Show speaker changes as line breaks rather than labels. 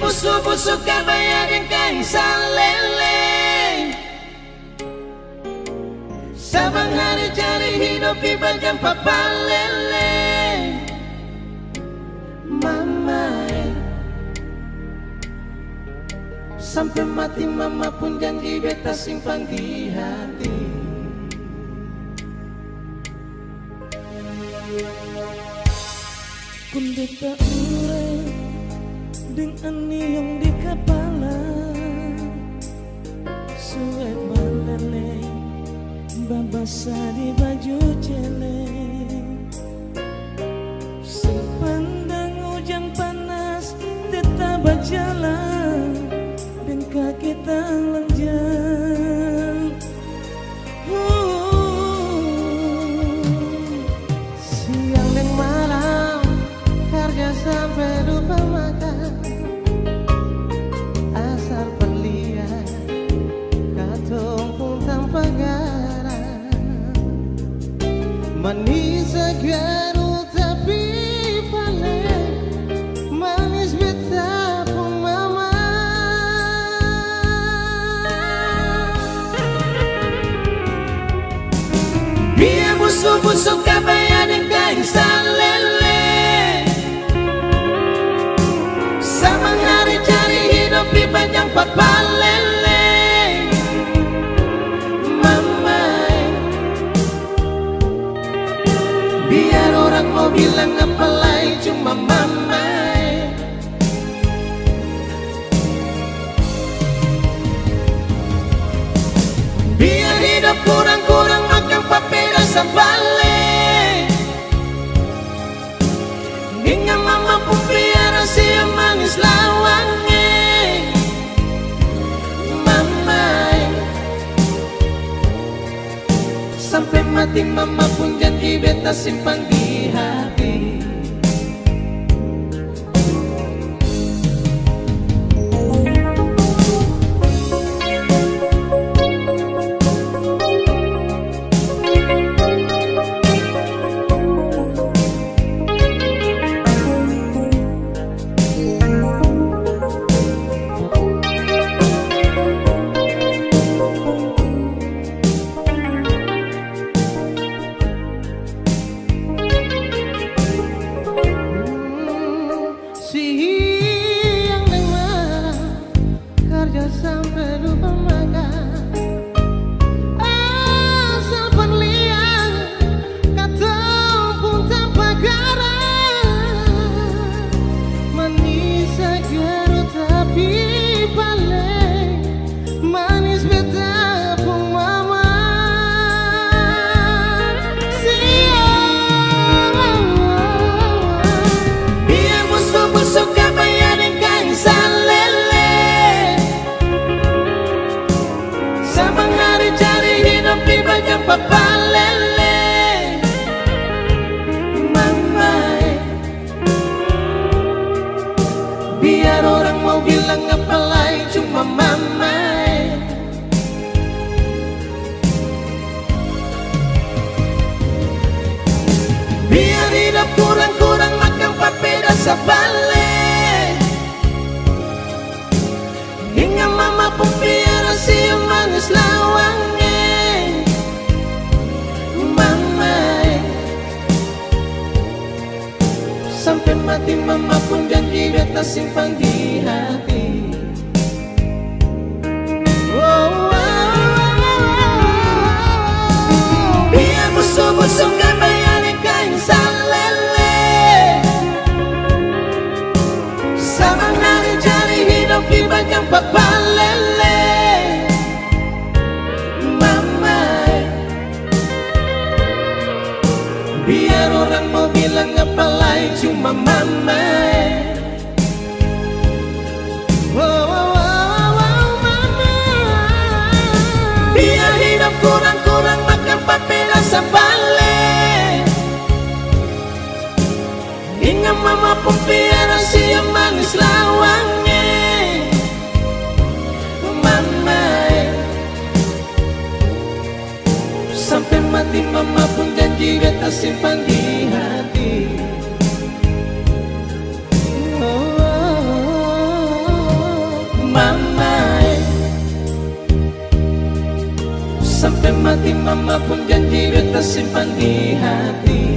busuk-busuk kabayan yang kain salele. Sabang hari cari hidup di bagian papa lele. Mama, sampai mati mama pun janji beta simpan di hati.
Kun beta urai dengan niung di kepala, suet balele babasa di baju celeng. Sepandang hujan panas tetap berjalan dan kaki telanjang.
Siang dan malam kerja sampai lupa makan. Asal perlihat katong pun tanpa garam. Manis segaru tapi paling manis beta pun mama. Biar busuk-busuk kabayan yang kain salele. Sabang hari cari hidup di banyak papa lele. Mama, biar orang mau bilang apa lagi cuma mama. Biar hidup kurang-kurang makan papeda sabale. Hingga mama pun pelihara si manis lawangnya. Mama, sampai mati mama pun janji beta simpan di hati. Siang dan malam kerja sampai lupa makan. Asal perlihat katong pun tanpa garam. Manis segar tapi paling manis beta pun mama. Biar busuk-busuk kabayan yang kain salele. Sabang hari cari hidup di bagian papa lele. Mama, biar orang mau bilang apa lagi cuma mama. Biar hidup kurang-kurang makan papeda sabale. Hingga mama pun pelihara si manis lawangnya. Mama, sampai mati mama pun janji beta simpan di hati. Biar busuk-busuk kabayan yang kain salele. Sabang hari cari hidup di bagian papa lele. Mama, biar orang mau bilang apa lagi cuma mama. Mama, biar hidup kurang-kurang makan papeda sabale. Hingga mama pun pelihara si manis lawangnya. Mama, sampai mati mama pun janji beta simpan di hati. Oh, oh, oh. Sampai mati mama pun janji beta simpan di hati.